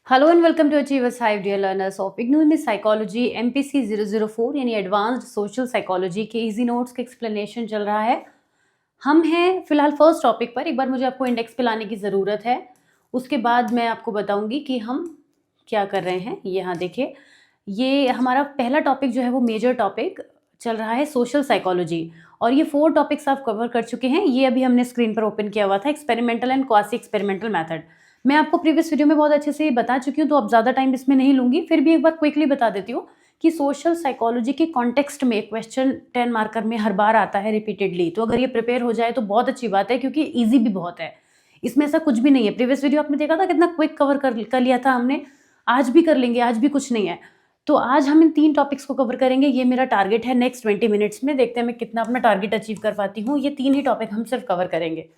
Hello and welcome to Achievers Hive dear learners of IGNOU में psychology MPC 004 यानी advanced social psychology के easy notes के explanation चल रहा है। हम हैं फिलहाल फर्स्ट टॉपिक पर। एक बार मुझे आपको इंडेक्स पे लाने की ज़रूरत है, उसके बाद मैं आपको बताऊंगी कि हम क्या कर रहे हैं। यहाँ देखिए, ये हमारा पहला टॉपिक जो है वो मेजर टॉपिक चल रहा है सोशल साइकोलॉजी, और ये 4 टॉपिक्स आप कवर कर चुके हैं। ये अभी हमने स्क्रीन पर ओपन किया हुआ था, experimental and quasi experimental method. मैं आपको प्रीवियस वीडियो में बहुत अच्छे से ये बता चुकी हूँ, तो अब ज़्यादा टाइम इसमें नहीं लूँगी। फिर भी एक बार क्विकली बता देती हूँ कि सोशल साइकोलॉजी के कॉन्टेक्स्ट में क्वेश्चन 10 मार्कर में हर बार आता है रिपीटेडली। तो अगर ये प्रिपेयर हो जाए तो बहुत अच्छी बात है, क्योंकि ईजी भी बहुत है। इसमें ऐसा कुछ भी नहीं है। प्रीवियस वीडियो आपने देखा था कितना क्विक कवर कर लिया था हमने। आज भी कर लेंगे, आज भी कुछ नहीं है। तो आज हम इन 3 टॉपिक्स को कवर करेंगे। ये मेरा टारगेट है नेक्स्ट 20 मिनट्स में। देखते हैं मैं कितना अपना टारगेट अचीव कर पाती हूँ। ये 3 ही टॉपिक हम सिर्फ कवर करेंगे।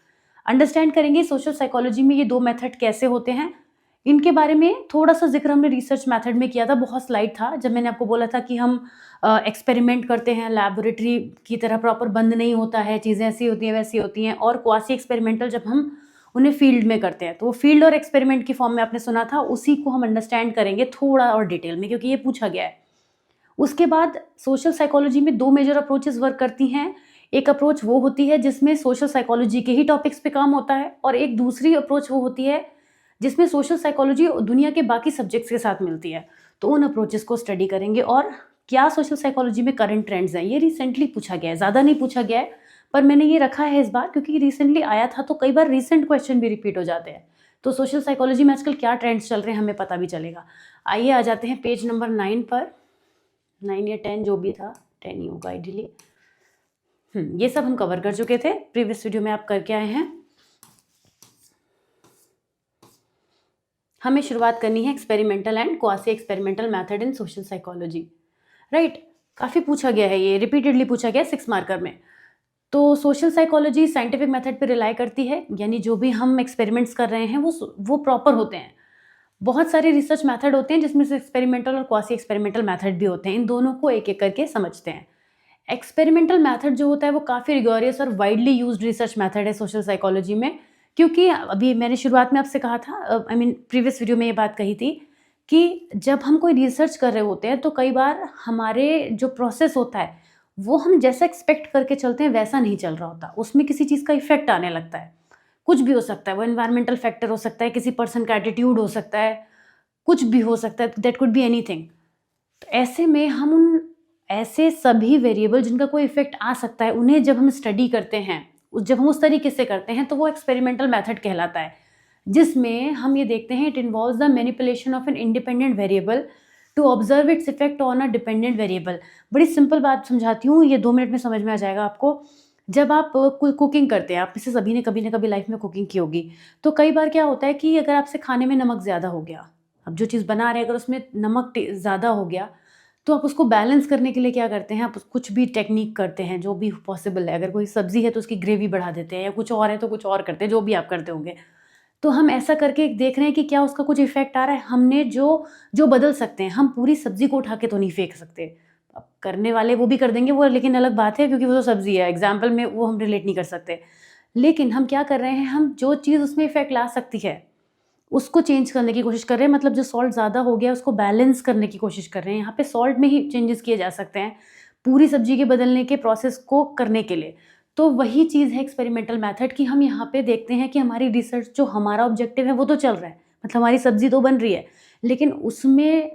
अंडरस्टैंड करेंगे सोशल साइकोलॉजी में ये 2 मेथड कैसे होते हैं, इनके बारे में थोड़ा सा जिक्र हमने रिसर्च मेथड में किया था। बहुत स्लाइड था जब मैंने आपको बोला था कि हम एक्सपेरिमेंट करते हैं, लैबोरेटरी की तरह प्रॉपर बंद नहीं होता है, चीज़ें ऐसी होती हैं वैसी होती हैं। और क्वासी एक्सपेरिमेंटल जब हम उन्हें फील्ड में करते हैं, तो वो फील्ड और एक्सपेरिमेंट की फॉर्म में आपने सुना था, उसी को हम अंडरस्टैंड करेंगे थोड़ा और डिटेल में, क्योंकि ये पूछा गया है। उसके बाद सोशल साइकोलॉजी में 2 मेजर अप्रोचेस वर्क करती हैं। एक अप्रोच वो होती है जिसमें सोशल साइकोलॉजी के ही टॉपिक्स पे काम होता है, और एक दूसरी अप्रोच वो होती है जिसमें सोशल साइकोलॉजी दुनिया के बाकी सब्जेक्ट्स के साथ मिलती है। तो उन अप्रोचेस को स्टडी करेंगे। और क्या सोशल साइकोलॉजी में करंट ट्रेंड्स हैं, ये रिसेंटली पूछा गया है, ज़्यादा नहीं पूछा गया है, पर मैंने ये रखा है इस बार क्योंकि रिसेंटली आया था। तो कई बार रिसेंट क्वेश्चन भी रिपीट हो जाते हैं। तो सोशल साइकोलॉजी में आजकल क्या ट्रेंड्स चल रहे हैं हमें पता भी चलेगा। आइए आ जाते हैं पेज नंबर 9 पर। 9 या 10 जो भी था, 10 ही होगा आइडियली। ये सब हम कवर कर चुके थे प्रीवियस वीडियो में, आप करके आए हैं। हमें शुरुआत करनी है experimental and quasi experimental method in social psychology. Right, काफ़ी पूछा गया है, ये रिपीटेडली पूछा गया है 6 मार्कर में। तो सोशल साइकोलॉजी साइंटिफिक मेथड पे रिलाई करती है, यानी जो भी हम एक्सपेरिमेंट्स कर रहे हैं वो प्रॉपर होते हैं। बहुत सारे रिसर्च मेथड होते हैं जिसमें से एक्सपेरिमेंटल और क्वासी एक्सपेरिमेंटल मेथड भी होते हैं। इन दोनों को एक एक करके समझते हैं। एक्सपेरिमेंटल मेथड जो होता है वो काफ़ी रिगोरियस और वाइडली यूज्ड रिसर्च मेथड है सोशल साइकोलॉजी में, क्योंकि अभी मैंने शुरुआत में आपसे कहा था, प्रीवियस वीडियो में ये बात कही थी कि जब हम कोई रिसर्च कर रहे होते हैं तो कई बार हमारे जो प्रोसेस होता है वो हम जैसा एक्सपेक्ट करके चलते हैं वैसा नहीं चल रहा होता। उसमें किसी चीज़ का इफेक्ट आने लगता है। कुछ भी हो सकता है, वो एनवायरमेंटल फैक्टर हो सकता है, किसी पर्सन का एटीट्यूड हो सकता है, कुछ भी हो सकता है, दैट कुड बी एनीथिंग। तो ऐसे में हम उन ऐसे सभी वेरिएबल जिनका कोई इफेक्ट आ सकता है, उन्हें जब हम स्टडी करते हैं, जब हम उस तरीके से करते हैं, तो वो एक्सपेरिमेंटल मेथड कहलाता है, जिसमें हम ये देखते हैं it involves the manipulation of an independent variable to observe its effect on a dependent variable. बड़ी सिंपल बात समझाती हूँ, ये 2 मिनट में समझ में आ जाएगा आपको। जब आप कुकिंग करते हैं, आप इसे सभी ने कभी ना कभी लाइफ में कुकिंग की होगी, तो कई बार क्या होता है कि अगर आपसे खाने में नमक ज़्यादा हो गया, अब जो चीज़ बना रहे हैं अगर उसमें नमक ज़्यादा हो गया, तो आप उसको बैलेंस करने के लिए क्या करते हैं, आप कुछ भी टेक्निक करते हैं जो भी पॉसिबल है। अगर कोई सब्ज़ी है तो उसकी ग्रेवी बढ़ा देते हैं, या कुछ और है तो कुछ और करते हैं, जो भी आप करते होंगे। तो हम ऐसा करके देख रहे हैं कि क्या उसका कुछ इफ़ेक्ट आ रहा है। हमने जो जो बदल सकते हैं, हम पूरी सब्ज़ी को उठा के तो नहीं फेंक सकते। अब करने वाले वो भी कर देंगे वो, लेकिन अलग बात है, क्योंकि वो तो सब्ज़ी है, एग्ज़ाम्पल में वो हम रिलेट नहीं कर सकते। लेकिन हम क्या कर रहे हैं, हम जो चीज़ उसमें इफ़ेक्ट ला सकती है उसको चेंज करने की कोशिश कर रहे हैं। मतलब जो सॉल्ट ज़्यादा हो गया उसको बैलेंस करने की कोशिश कर रहे हैं। यहाँ पे सॉल्ट में ही चेंजेस किए जा सकते हैं पूरी सब्जी के बदलने के प्रोसेस को करने के लिए। तो वही चीज़ है एक्सपेरिमेंटल मेथड की। हम यहाँ पे देखते हैं कि हमारी रिसर्च, जो हमारा ऑब्जेक्टिव है वो तो चल रहा है, मतलब हमारी सब्जी तो बन रही है, लेकिन उसमें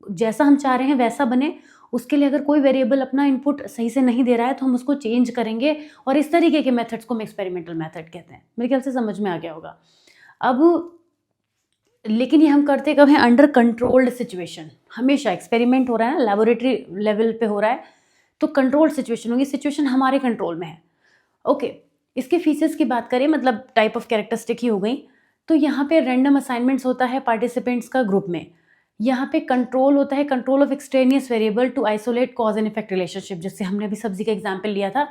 जैसा हम चाह रहे हैं वैसा बने, उसके लिए अगर कोई वेरिएबल अपना इनपुट सही से नहीं दे रहा है तो हम उसको चेंज करेंगे। और इस तरीके के मेथड्स को हम एक्सपेरिमेंटल मेथड कहते हैं। मेरे ख्याल से समझ में आ गया होगा अब। लेकिन ये हम करते कब हैं, अंडर कंट्रोल्ड सिचुएशन। हमेशा एक्सपेरिमेंट हो रहा है ना, लेबोरेटरी लेवल पे हो रहा है, तो कंट्रोल्ड सिचुएशन होगी, सिचुएशन हमारे कंट्रोल में है। ओके, इसके फीचर्स की बात करें, मतलब टाइप ऑफ कैरेक्टरिस्टिक ही हो गई। तो यहाँ पे रैंडम असाइनमेंट्स होता है पार्टिसिपेंट्स का ग्रुप में। यहाँ पे कंट्रोल होता है, control of extraneous variable to isolate cause and effect relationship, जिससे हमने अभी सब्जी का एग्जाम्पल लिया था।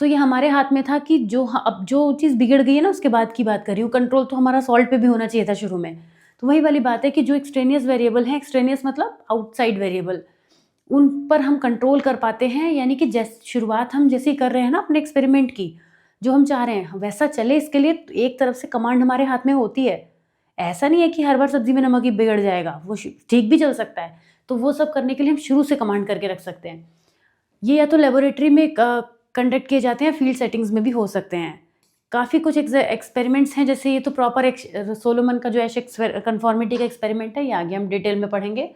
तो ये हमारे हाथ में था कि अब जो चीज़ बिगड़ गई है ना, उसके बाद की बात कर रही हूँ। कंट्रोल तो हमारा सॉल्ट पे भी होना चाहिए था शुरू में। तो वही वाली बात है कि जो एक्सट्रेनियस वेरिएबल है, एक्सट्रेनियस मतलब आउटसाइड वेरिएबल, उन पर हम कंट्रोल कर पाते हैं। यानी कि शुरुआत हम जैसे ही कर रहे हैं ना अपने एक्सपेरिमेंट की, जो हम चाह रहे हैं वैसा चले, इसके लिए एक तरफ से कमांड हमारे हाथ में होती है। ऐसा नहीं है कि हर बार सब्जी में नमक ही बिगड़ जाएगा, वो ठीक भी चल सकता है। तो वो सब करने के लिए हम शुरू से कमांड करके रख सकते हैं। ये या तो लेबोरेटरी में कंडक्ट किए जाते हैं, फील्ड सेटिंग्स में भी हो सकते हैं। काफ़ी कुछ एक्सपेरिमेंट्स हैं, जैसे ये तो प्रॉपर सोलोमन का जो एश कन्फॉर्मिटी का एक्सपेरिमेंट है, ये आगे हम डिटेल में पढ़ेंगे।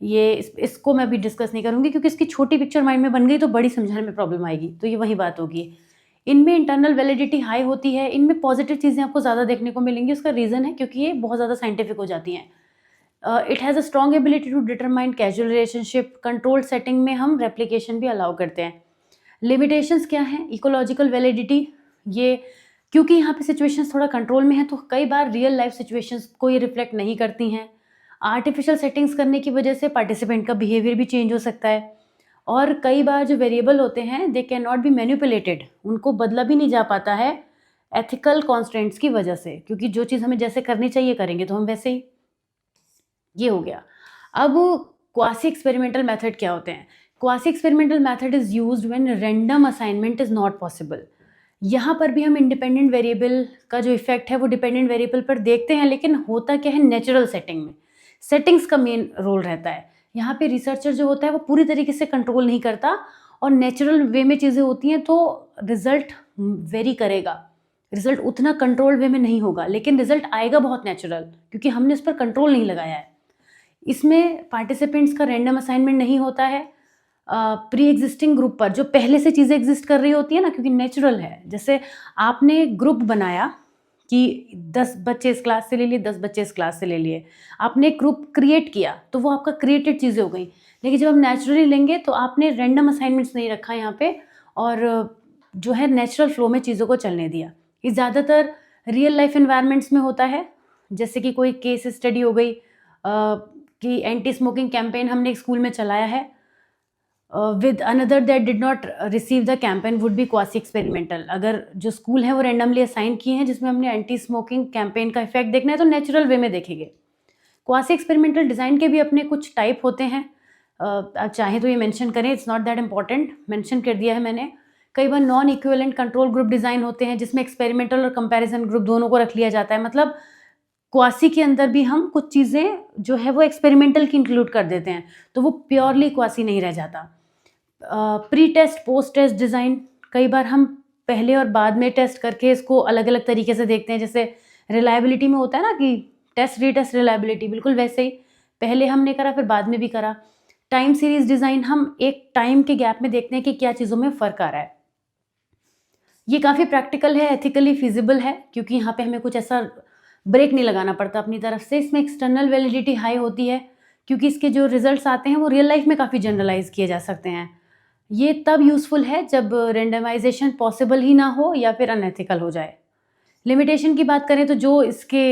ये इसको मैं अभी डिस्कस नहीं करूँगी, क्योंकि इसकी छोटी पिक्चर माइंड में बन गई तो बड़ी समझाने में प्रॉब्लम आएगी, तो ये वही बात होगी। इनमें इंटरनल वैलिडिटी हाई होती है, इनमें पॉजिटिव चीज़ें आपको ज़्यादा देखने को मिलेंगी। उसका रीज़न है क्योंकि ये बहुत ज़्यादा साइंटिफिक हो जाती हैं। It has a strong ability to determine casual relationship. Controlled setting में हम रेप्लिकेशन भी अलाउ करते हैं। लिमिटेशंस क्या हैं? इकोलॉजिकल वैलिडिटी, ये क्योंकि यहाँ पे सिचुएशंस थोड़ा कंट्रोल में है, तो कई बार रियल लाइफ सिचुएशंस को ये रिफ्लेक्ट नहीं करती हैं। आर्टिफिशियल सेटिंग्स करने की वजह से पार्टिसिपेंट का बिहेवियर भी चेंज हो सकता है, और कई बार जो वेरिएबल होते हैं they can not be manipulated, उनको बदला भी नहीं जा पाता है एथिकल कॉन्स्टेंट्स की वजह से, क्योंकि जो चीज़ हमें जैसे करनी चाहिए करेंगे तो हम वैसे ही। ये हो गया। अब क्वासी एक्सपेरिमेंटल मेथड क्या होते हैं? Quasi experimental method is used when random assignment is not possible. यहाँ पर भी हम इंडिपेंडेंट वेरिएबल का जो इफेक्ट है वो डिपेंडेंट वेरिएबल पर देखते हैं, लेकिन होता क्या है, नेचुरल सेटिंग में सेटिंग्स का मेन रोल रहता है। यहाँ पे रिसर्चर जो होता है वो पूरी तरीके से कंट्रोल नहीं करता, और नेचुरल वे में चीज़ें होती हैं तो रिजल्ट वेरी करेगा, रिजल्ट उतना कंट्रोल वे में नहीं होगा, लेकिन रिजल्ट आएगा बहुत नेचुरल, क्योंकि हमने उस पर कंट्रोल नहीं लगाया है। इसमें पार्टिसिपेंट्स का रैंडम असाइनमेंट नहीं होता है प्री एग्जिस्टिंग ग्रुप पर, जो पहले से चीज़ें एग्जिस्ट कर रही होती है ना, क्योंकि नेचुरल है। जैसे आपने ग्रुप बनाया कि 10 बच्चे इस क्लास से ले लिए, 10 बच्चे इस क्लास से ले लिए, आपने एक ग्रुप क्रिएट किया तो वो आपका क्रिएटेड चीज़ें हो गई। लेकिन जब आप नेचुरली लेंगे तो आपने रैंडम असाइनमेंट्स नहीं रखा यहाँ पे, और जो है नेचुरल फ्लो में चीज़ों को चलने दिया। ये ज़्यादातर रियल लाइफ एनवायरनमेंट्स में होता है, जैसे कि कोई केस स्टडी हो गई कि एंटी स्मोकिंग कैंपेन हमने एक स्कूल में चलाया है, with another that did not receive the campaign would be quasi experimental. अगर जो स्कूल है वो रैंडमली असाइन किए हैं जिसमें हमने एंटी स्मोकिंग कैंपेन का इफेक्ट देखना है, तो नेचुरल वे में देखेंगे। क्वासी एक्सपेरिमेंटल डिज़ाइन के भी अपने कुछ टाइप होते हैं, आप चाहें तो ये मेंशन करें, it's not that important, mention कर दिया है मैंने। कई बार non equivalent control group design होते हैं, जिसमें एक्सपेरिमेंटल और कंपैरिजन ग्रुप दोनों को रख लिया जाता है। मतलब क्वासी के अंदर भी हम कुछ चीज़ें जो है वो एक्सपेरिमेंटल की इंक्लूड कर देते हैं, तो वो प्योरली क्वासी नहीं रह जाता। Pre test post test design, कई बार हम पहले और बाद में टेस्ट करके इसको अलग अलग तरीके से देखते हैं। जैसे रिलायबिलिटी में होता है ना कि टेस्ट रीटेस्ट रिलायबिलिटी, बिल्कुल वैसे ही पहले हमने करा फिर बाद में भी करा। टाइम सीरीज डिज़ाइन, हम एक टाइम के गैप में देखते हैं कि क्या चीज़ों में फ़र्क आ रहा है। ये काफ़ी प्रैक्टिकल है, एथिकली फिजिबल है, क्योंकि यहाँ पे हमें कुछ ऐसा ब्रेक नहीं लगाना पड़ता अपनी तरफ से। इसमें एक्सटर्नल वैलिडिटी हाई होती है, क्योंकि इसके जो रिजल्ट्स आते हैं वो रियल लाइफ में काफ़ी जनरलाइज किए जा सकते हैं। ये तब यूज़फुल है जब रेंडमाइजेशन पॉसिबल ही ना हो या फिर अनएथिकल हो जाए। लिमिटेशन की बात करें तो जो इसके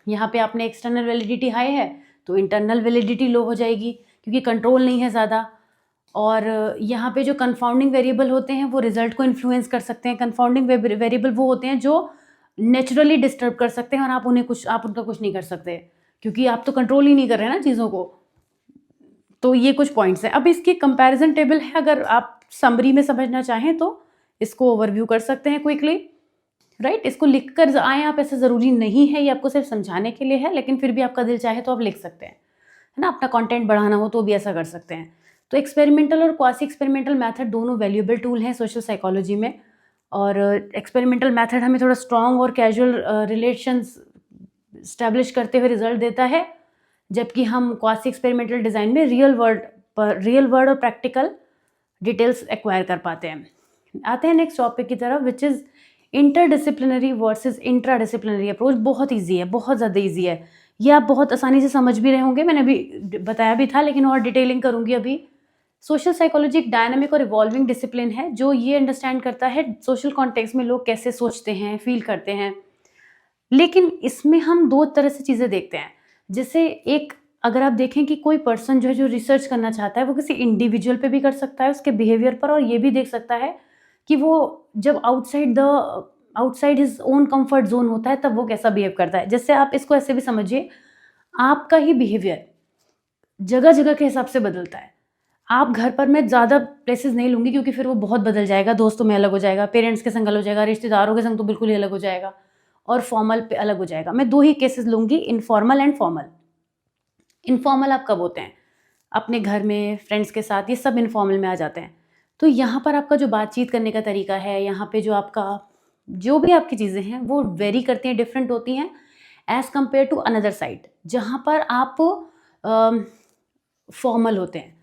यहाँ पे आपने एक्सटर्नल वैलिडिटी हाई है तो इंटरनल वैलिडिटी लो हो जाएगी, क्योंकि कंट्रोल नहीं है ज़्यादा। और यहाँ पे जो कंफाउंडिंग वेरिएबल होते हैं वो रिजल्ट को इन्फ्लुएंस कर सकते हैं। कंफाउंडिंग वेरिएबल वो होते हैं जो नेचुरली डिस्टर्ब कर सकते हैं, और आप उनका कुछ नहीं कर सकते, क्योंकि आप तो कंट्रोल ही नहीं कर रहे हैं ना चीज़ों को। तो ये कुछ पॉइंट्स हैं। अब इसकी कंपैरिजन टेबल है, अगर आप समरी में समझना चाहें तो इसको ओवरव्यू कर सकते हैं क्विकली, राइट। इसको लिख कर आएँ आप, ऐसा ज़रूरी नहीं है, ये आपको सिर्फ समझाने के लिए है, लेकिन फिर भी आपका दिल चाहे तो आप लिख सकते हैं, है ना। अपना कंटेंट बढ़ाना हो तो भी ऐसा कर सकते हैं। तो एक्सपेरिमेंटल और क्वासी एक्सपेरिमेंटल मेथड दोनों वैल्यूएबल टूल हैं सोशल साइकोलॉजी में, और एक्सपेरिमेंटल मेथड हमें थोड़ा स्ट्रॉन्ग और कैजुअल रिलेशंस इस्टेब्लिश करते हुए रिजल्ट देता है, जबकि हम क्वासी एक्सपेरिमेंटल डिज़ाइन में रियल वर्ल्ड और प्रैक्टिकल डिटेल्स एक्वायर कर पाते हैं। आते हैं नेक्स्ट टॉपिक की तरफ, which is interdisciplinary versus intradisciplinary approach. बहुत ईजी है, बहुत ज़्यादा ईजी है, ये आप बहुत आसानी से समझ भी रहे होंगे, मैंने अभी बताया भी था, लेकिन और डिटेलिंग करूँगी अभी। सोशल साइकोलॉजी एक डायनामिक और इवॉल्विंग डिसिप्लिन है जो ये अंडरस्टैंड करता है सोशल कॉन्टेक्स्ट में लोग कैसे सोचते हैं, फील करते हैं। लेकिन इसमें हम दो तरह से चीज़ें देखते हैं। जैसे एक, अगर आप देखें कि कोई पर्सन जो रिसर्च करना चाहता है वो किसी इंडिविजुअल पे भी कर सकता है, उसके बिहेवियर पर, और ये भी देख सकता है कि वो जब outside his own comfort zone होता है तब वो कैसा बिहेव करता है। जैसे आप इसको ऐसे भी समझिए, आपका ही बिहेवियर जगह जगह के हिसाब से बदलता है। आप घर पर, मैं ज़्यादा प्लेसेस नहीं लूँगी क्योंकि फिर वो बहुत बदल जाएगा, दोस्तों में अलग हो जाएगा, पेरेंट्स के संग अलग हो जाएगा, रिश्तेदारों के संग तो बिल्कुल ही अलग हो जाएगा। और फॉर्मल पे अलग हो जाएगा। मैं 2 ही केसेस लूँगी, इनफॉर्मल एंड फॉर्मल। इनफॉर्मल आप कब होते हैं? अपने घर में, फ्रेंड्स के साथ, ये सब इनफॉर्मल में आ जाते हैं। तो यहाँ पर आपका जो बातचीत करने का तरीका है, यहाँ पे जो आपका जो भी आपकी चीज़ें हैं वो वेरी करती हैं, डिफरेंट होती हैं as compare to another side, जहाँ पर आप फॉर्मल होते हैं,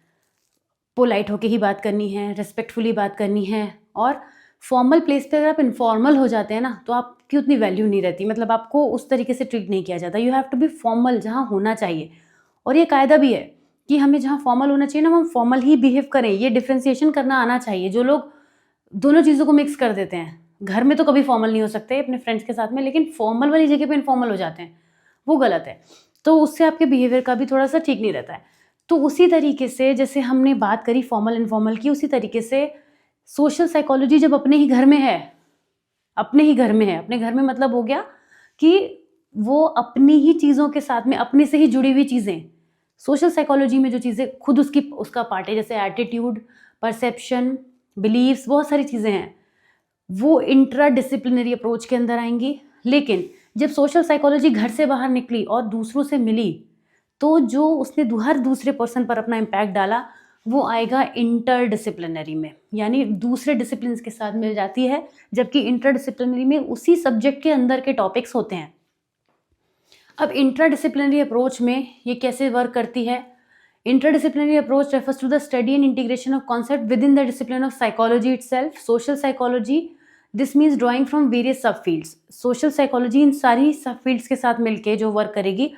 पोलाइट होके ही बात करनी है, रिस्पेक्टफुली बात करनी है। और फॉर्मल प्लेस पे अगर आप इनफॉर्मल हो जाते हैं ना, तो आपकी उतनी वैल्यू नहीं रहती, मतलब आपको उस तरीके से ट्रीट नहीं किया जाता। You have to be formal जहाँ होना चाहिए, और ये कायदा भी है कि हमें जहाँ फॉर्मल होना चाहिए ना, हम फॉर्मल ही बिहेव करें। ये डिफ्रेंसिएशन करना आना चाहिए। जो लोग दोनों चीज़ों को मिक्स कर देते हैं, घर में तो कभी फॉर्मल नहीं हो सकते अपने फ्रेंड्स के साथ में, लेकिन फॉर्मल वाली जगह पे इनफॉर्मल हो जाते हैं, वो गलत है। तो उससे आपके बिहेवियर का भी थोड़ा सा ठीक नहीं रहता है। तो उसी तरीके से जैसे हमने बात करी फॉर्मल इनफॉर्मल की, उसी तरीके से सोशल साइकोलॉजी जब अपने ही घर में है, अपने घर में मतलब हो गया कि वो अपनी ही चीज़ों के साथ में अपने से ही जुड़ी हुई चीज़ें, सोशल साइकोलॉजी में जो चीज़ें खुद उसका पार्ट है, जैसे एटीट्यूड, परसेप्शन, बिलीव्स, बहुत सारी चीज़ें हैं, वो इंट्रा डिसिप्लिनरी अप्रोच के अंदर आएंगी। लेकिन जब सोशल साइकोलॉजी घर से बाहर निकली और दूसरों से मिली, तो जो उसने हर दूसरे पर्सन पर अपना इम्पैक्ट डाला, वो आएगा इंटर डिसिप्लिनरी में, यानी दूसरे डिसिप्लिन के साथ मिल जाती है, जबकि इंटर डिसिप्लिनरी में उसी सब्जेक्ट के अंदर के टॉपिक्स होते हैं। अब इंट्रा डिसिप्लिनरी अप्रोच में ये कैसे वर्क करती है? Interdisciplinary approach refers to the study and integration of concept within the discipline of psychology itself. Social psychology, this means drawing from various subfields. Social psychology इन सारी subfields के साथ मिलके जो वर्क करेगी,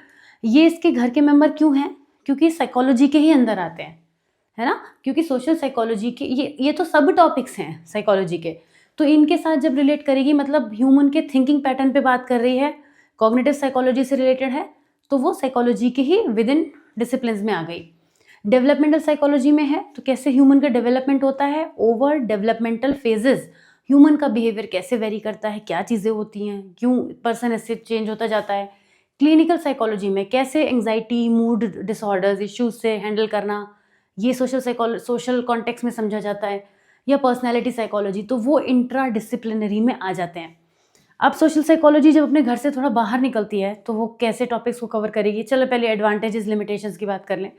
ये इसके घर के मेंबर क्यों हैं? क्योंकि साइकोलॉजी के ही अंदर आते हैं, है ना? क्योंकि सोशल साइकोलॉजी के ये तो सब टॉपिक्स हैं साइकोलॉजी के, तो इनके साथ जब रिलेट करेगी, मतलब ह्यूमन के थिंकिंग पैटर्न पे बात कर रही है, कॉग्निटिव साइकोलॉजी से रिलेटेड है, तो वो साइकोलॉजी के ही विद इन डिसिप्लिन में आ गई। डेवलपमेंटल साइकोलॉजी में है, तो कैसे ह्यूमन का डेवलपमेंट होता है, ओवर डेवलपमेंटल फेजेस, ह्यूमन का बिहेवियर कैसे वेरी करता है, क्या चीज़ें होती हैं, क्यों पर्सन ऐसे चेंज होता जाता है। क्लिनिकल साइकोलॉजी में कैसे एंग्जाइटी, मूड डिसऑर्डर्स, इश्यूज से हैंडल करना, ये सोशल कॉन्टेक्स्ट में समझा जाता है। या पर्सनैलिटी साइकोलॉजी, तो वो इंट्रा डिसिप्लिनरी में आ जाते हैं। अब सोशल साइकोलॉजी जब अपने घर से थोड़ा बाहर निकलती है, तो वो कैसे टॉपिक्स को कवर करेगी? चलो पहले एडवांटेजेस, लिमिटेशंस की बात कर लें।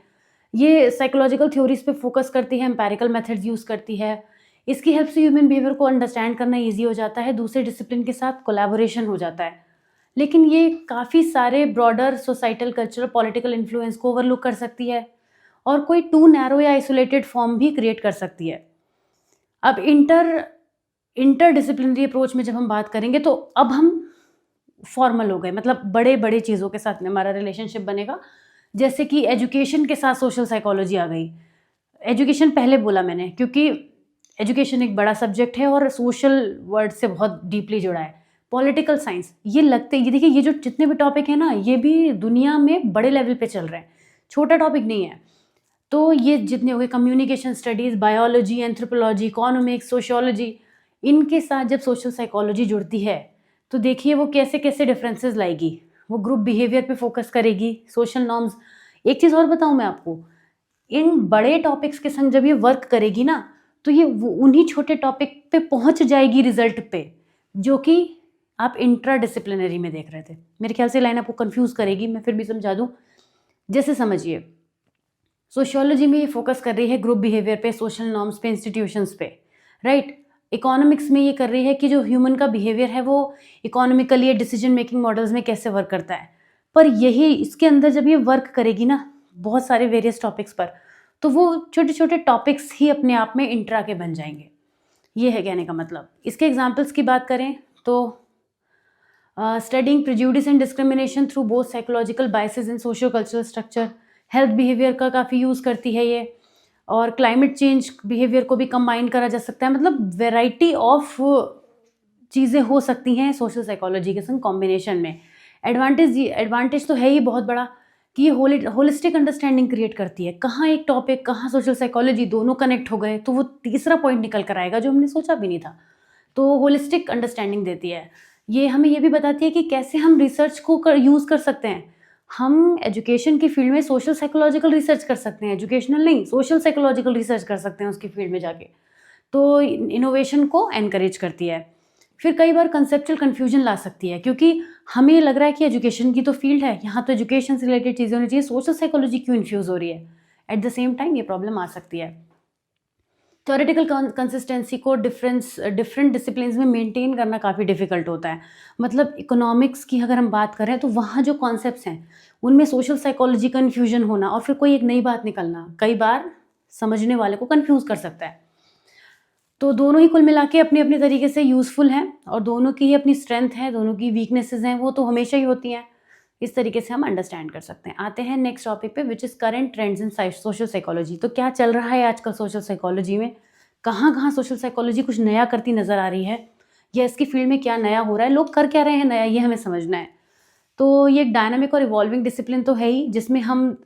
ये साइकोलॉजिकल थ्योरीज पे फोकस करती है, एम्पेरिकल मेथड्स यूज़ करती है। इसकी हेल्प से ह्यूमन बिहेवियर को अंडरस्टैंड करना ईजी हो जाता है, दूसरे डिसिप्लिन के साथ कोलैबोरेशन हो जाता है। लेकिन ये काफ़ी सारे broader societal, cultural, political influence को ओवरलुक कर सकती है, और कोई टू नैरो या आइसोलेटेड फॉर्म भी क्रिएट कर सकती है। अब इंटरडिसिप्लिनरी अप्रोच में जब हम बात करेंगे, तो अब हम फॉर्मल हो गए, मतलब बड़े बड़े चीज़ों के साथ में हमारा रिलेशनशिप बनेगा। जैसे कि एजुकेशन के साथ सोशल साइकोलॉजी आ गई। एजुकेशन पहले बोला मैंने, क्योंकि एजुकेशन एक बड़ा सब्जेक्ट है और सोशल वर्ड से बहुत डीपली जुड़ा है। पॉलिटिकल साइंस, ये देखिए, ये जो जितने भी टॉपिक है ना, ये भी दुनिया में बड़े लेवल पे चल रहे हैं, छोटा टॉपिक नहीं है। तो ये जितने हो गए, communication studies, biology, anthropology, economics, sociology, इनके साथ जब सोशल साइकोलॉजी जुड़ती है, तो देखिए वो कैसे कैसे डिफरेंसेस लाएगी। वो ग्रुप बिहेवियर पे फोकस करेगी, सोशल नॉर्म्स। एक चीज़ और बताऊं मैं आपको, इन बड़े टॉपिक्स के संग जब ये वर्क करेगी ना, तो ये उन्हीं छोटे टॉपिक पे पहुंच जाएगी रिजल्ट पे, जो कि आप इंट्रा डिसिप्लिनरी में देख रहे थे। मेरे ख्याल से लाइन आपको कंफ्यूज करेगी, मैं फिर भी समझा दूं। जैसे समझिए, सोशियोलॉजी में ये फोकस कर रही है ग्रुप बिहेवियर पे, सोशल नॉर्म्स पे, इंस्टीट्यूशंस पे, राइट। इकोनॉमिक्स में ये कर रही है कि जो ह्यूमन का बिहेवियर है वो इकोनॉमिकली डिसीजन मेकिंग मॉडल्स में कैसे वर्क करता है। पर यही इसके अंदर जब ये वर्क करेगी ना, बहुत सारे वेरियस टॉपिक्स पर, तो वो छोटे छोटे टॉपिक्स ही अपने आप में इंट्रा के बन जाएंगे। ये है कहने का मतलब। इसके एग्जाम्पल्स की बात करें तो studying prejudice and discrimination through both psychological biases in socio cultural structure, health behaviour का काफ़ी यूज़ करती है ये, और क्लाइमेट चेंज बिहेवियर को भी कंबाइन करा जा सकता है। मतलब वेराइटी ऑफ चीज़ें हो सकती हैं सोशल साइकोलॉजी के संग कॉम्बिनेशन में। एडवांटेज तो है ही बहुत बड़ा कि ये होलिस्टिक अंडरस्टैंडिंग क्रिएट करती है। कहाँ एक टॉपिक, कहाँ सोशल साइकोलॉजी, दोनों कनेक्ट हो गए, तो वो तीसरा पॉइंट निकल कर आएगा जो हमने सोचा भी नहीं था। तो होलिस्टिक अंडरस्टैंडिंग देती है। ये हमें ये भी बताती है कि कैसे हम रिसर्च को यूज़ कर सकते हैं। हम एजुकेशन की फील्ड में सोशल साइकोलॉजिकल रिसर्च कर सकते हैं, एजुकेशनल नहीं, सोशल साइकोलॉजिकल रिसर्च कर सकते हैं उसकी फील्ड में जाके। तो इनोवेशन को एनकरेज करती है। फिर कई बार कंसेप्चुअल कन्फ्यूजन ला सकती है, क्योंकि हमें लग रहा है कि एजुकेशन की तो फील्ड है, यहाँ तो एजुकेशन से रिलेटेड चीज़ें होनी चाहिए, सोशल साइकोलॉजी क्यों इन्फ्यूज़ हो रही है। एट द सेम टाइम ये प्रॉब्लम आ सकती है। थ्योरेटिकल कंसिस्टेंसी को डिफरेंट डिसिप्लिन्स में मेंटेन करना काफ़ी डिफिकल्ट होता है। मतलब इकोनॉमिक्स की अगर हम बात करें तो वहाँ जो कॉन्सेप्ट्स हैं उनमें सोशल साइकोलॉजी का इन्फ्यूजन होना और फिर कोई एक नई बात निकलना कई बार समझने वाले को कंफ्यूज कर सकता है। तो दोनों ही कुल मिला के अपने अपने तरीके से यूज़फुल हैं और दोनों की ही अपनी स्ट्रेंथ है, दोनों की वीकनेसेस हैं, वो तो हमेशा ही होती हैं। इस तरीके से हम अंडरस्टैंड कर सकते हैं। आते हैं नेक्स्ट टॉपिक पे, which is current trends in social psychology. तो क्या चल रहा है आजकल सोशल साइकोलॉजी में, कहाँ कहाँ सोशल साइकोलॉजी कुछ नया करती नज़र आ रही है, या इसकी फील्ड में क्या नया हो रहा है, लोग कर क्या रहे हैं नया, ये हमें समझना है। तो ये एक डायनामिक और इवॉल्विंग डिसिप्लिन तो है ही, जिसमें हम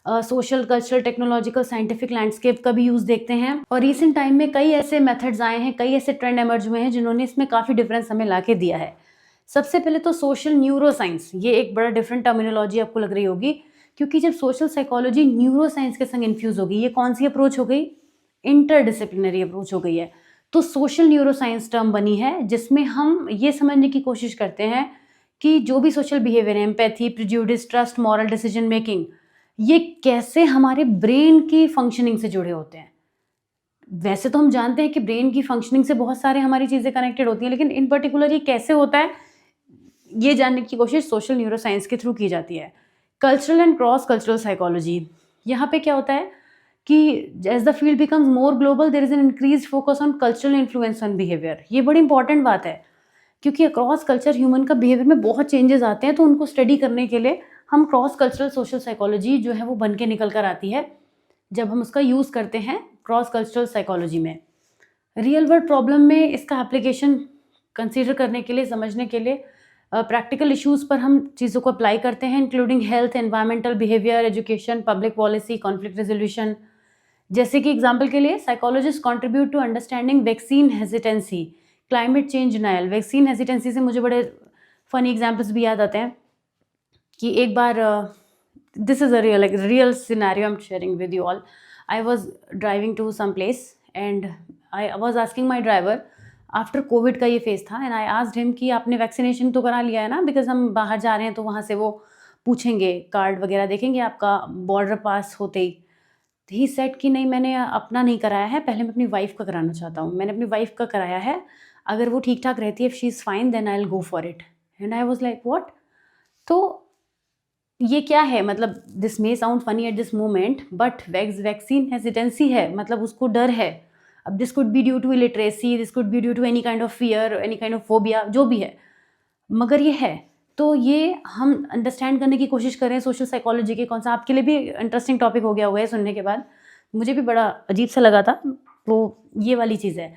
social, cultural, technological, scientific landscape का भी यूज़ देखते हैं। और रीसेंट टाइम में कई ऐसे मेथड्स आए हैं, कई ऐसे ट्रेंड एमर्ज हुए हैं जिन्होंने इसमें काफ़ी डिफरेंस हमें ला के दिया है। सबसे पहले तो सोशल न्यूरो साइंस, ये एक बड़ा डिफरेंट टर्मिनोलॉजी आपको लग रही होगी, क्योंकि जब सोशल साइकोलॉजी न्यूरो साइंस के संग इन्फ्यूज़ हो गई, ये कौन सी अप्रोच हो गई, इंटरडिसिप्लिनरी अप्रोच हो गई है। तो सोशल न्यूरो साइंस टर्म बनी है जिसमें हम ये समझने की कोशिश करते हैं कि जो भी सोशल बिहेवियर है, empathy, prejudice, trust, moral decision making, ये कैसे हमारे ब्रेन की फंक्शनिंग से जुड़े होते हैं। वैसे तो हम जानते हैं कि ब्रेन की फंक्शनिंग से बहुत सारे हमारी चीज़ें कनेक्टेड होती हैं, लेकिन इन पर्टिकुलर ये कैसे होता है, ये जानने की कोशिश सोशल न्यूरो साइंस के थ्रू की जाती है। Cultural and cross cultural psychology, यहाँ पे क्या होता है कि as the field becomes more global there is an increase focus on cultural influence on behaviour. ये बड़ी इंपॉर्टेंट बात है, क्योंकि अक्रॉस कल्चर ह्यूमन का बिहेवियर में बहुत चेंजेस आते हैं, तो उनको स्टडी करने के लिए हम क्रॉस कल्चरल सोशल साइकोलॉजी जो है वो बन के निकल कर आती है जब हम उसका यूज़ करते हैं क्रॉस कल्चरल साइकोलॉजी में। रियल वर्ल्ड प्रॉब्लम में इसका एप्लीकेशन कंसीडर करने के लिए, समझने के लिए प्रैक्टिकल इश्यूज़ पर हम चीज़ों को अप्लाई करते हैं, including health, environmental, behaviour, education, public policy, conflict resolution. जैसे कि एग्जाम्पल के लिए, psychologist contribute to understanding vaccine hesitancy, climate change denial. Vaccine hesitancy से मुझे बड़े फनी एग्जाम्पल्स भी याद आते हैं कि एक बार, this is a real scenario I am sharing with you all. I was driving to some place and I was asking my driver, after COVID का ये फेज़ था, एंड आई आस्क्ड हिम कि आपने वैक्सीनेशन तो करा लिया है ना, बिकॉज हम बाहर जा रहे हैं तो वहाँ से वो पूछेंगे, कार्ड वगैरह देखेंगे आपका बॉर्डर पास होते ही। ही सेड कि नहीं, मैंने अपना नहीं कराया है, पहले मैं अपनी वाइफ़ का कराना चाहता हूँ, मैंने अपनी वाइफ़ का कराया है, अगर वो ठीक ठाक रहती है, if she is fine then I will go for it. And I was like what. तो ये क्या है, मतलब this may sound funny at this moment, but vaccine hesitancy है, मतलब उसको डर है। अब this could be due to illiteracy, this could be due to any kind of fear, any kind of phobia, जो भी है, मगर ये है। तो ये हम अंडरस्टैंड करने की कोशिश कर रहे हैं सोशल साइकोलॉजी के कौन सा, आपके लिए भी इंटरेस्टिंग टॉपिक हो गया हुआ है सुनने के बाद, मुझे भी बड़ा अजीब सा लगा था। तो ये वाली चीज़ है।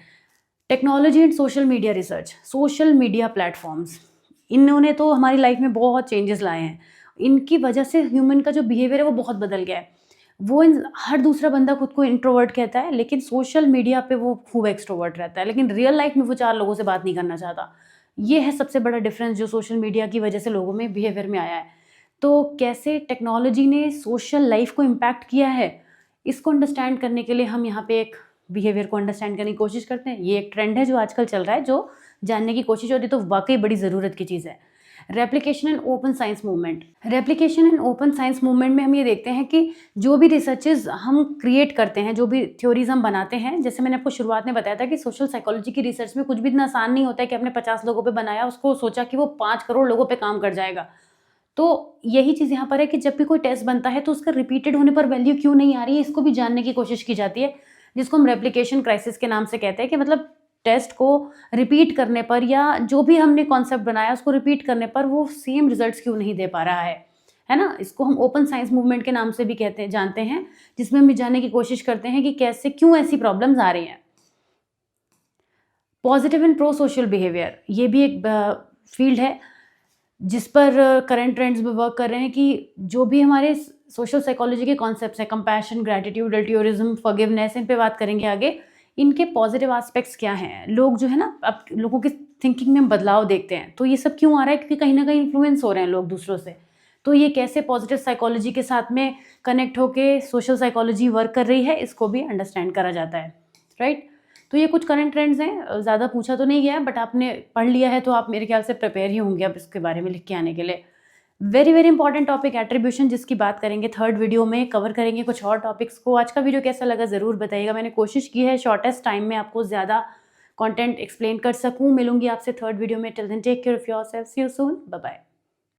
Technology and social media research, social media platforms, इन्होंने तो हमारी लाइफ में बहुत चेंजेस लाए हैं। इनकी वजह से ह्यूमन का जो बिहेवियर है वो बहुत बदल गया है। वो हर दूसरा बंदा खुद को इंट्रोवर्ट कहता है, लेकिन सोशल मीडिया पे वो खूब एक्सट्रोवर्ट रहता है, लेकिन रियल लाइफ में वो चार लोगों से बात नहीं करना चाहता। ये है सबसे बड़ा डिफरेंस जो सोशल मीडिया की वजह से लोगों में बिहेवियर में आया है। तो कैसे टेक्नोलॉजी ने सोशल लाइफ को इम्पैक्ट किया है, इसको अंडरस्टैंड करने के लिए हम यहाँ पे एक बिहेवियर को अंडरस्टैंड करने की कोशिश करते हैं। ये एक ट्रेंड है जो आजकल चल रहा है, जो जानने की कोशिश हो रही है, तो वाकई बड़ी ज़रूरत की चीज़ है। Replication and open science movement, replication and open science movement में हम ये देखते हैं कि जो भी रिसर्चेज हम क्रिएट करते हैं, जो भी थ्योरीज हम बनाते हैं, जैसे मैंने आपको शुरुआत में बताया था कि सोशल साइकोलॉजी की रिसर्च में कुछ भी इतना आसान नहीं होता है कि आपने 50 लोगों पे बनाया, उसको सोचा कि वो 5 करोड़ लोगों पे काम कर जाएगा। तो यही चीज़ यहाँ पर है कि जब भी कोई टेस्ट बनता है तो उसका रिपीटेड होने पर वैल्यू क्यों नहीं आ रही है, इसको भी जानने की कोशिश की जाती है, जिसको हम रेप्लिकेशन क्राइसिस के नाम से कहते हैं कि मतलब टेस्ट को रिपीट करने पर, या जो भी हमने कॉन्सेप्ट बनाया उसको रिपीट करने पर वो सेम रिजल्ट्स क्यों नहीं दे पा रहा है ना। इसको हम ओपन साइंस मूवमेंट के नाम से भी कहते हैं, जानते हैं, जिसमें हम जानने की कोशिश करते हैं कि कैसे, क्यों ऐसी प्रॉब्लम्स आ रही हैं। Positive and pro social behaviour, ये भी एक फील्ड है जिस पर करंट ट्रेंड्स में वर्क कर रहे हैं कि जो भी हमारे सोशल साइकोलॉजी के कॉन्सेप्ट्स हैं, कंपैशन, ग्रैटिट्यूड, अल्ट्रूरिज्म, फॉरगिवनेस, इन पे बात करेंगे आगे। इनके पॉजिटिव एस्पेक्ट्स क्या हैं, लोग जो है ना, अब लोगों की थिंकिंग में हम बदलाव देखते हैं, तो ये सब क्यों आ रहा है, क्योंकि कहीं ना कहीं इन्फ्लुएंस हो रहे हैं लोग दूसरों से। तो ये कैसे पॉजिटिव साइकोलॉजी के साथ में कनेक्ट होके सोशल साइकोलॉजी वर्क कर रही है, इसको भी अंडरस्टैंड करा जाता है, राइट। तो ये कुछ करंट ट्रेंड्स हैं, ज़्यादा पूछा तो नहीं गया है, बट आपने पढ़ लिया है तो आप मेरे ख्याल से प्रिपेयर ही होंगे अब इसके बारे में लिख के आने के लिए। Very very important topic attribution, जिसकी बात करेंगे थर्ड वीडियो में, कवर करेंगे कुछ और टॉपिक्स को। आज का वीडियो कैसा लगा ज़रूर बताइएगा। मैंने कोशिश की है शॉर्टेस्ट टाइम में आपको ज़्यादा कंटेंट एक्सप्लेन कर सकूं। मिलूंगी आपसे थर्ड वीडियो में। Till then take care of yourself, see you soon, bye bye.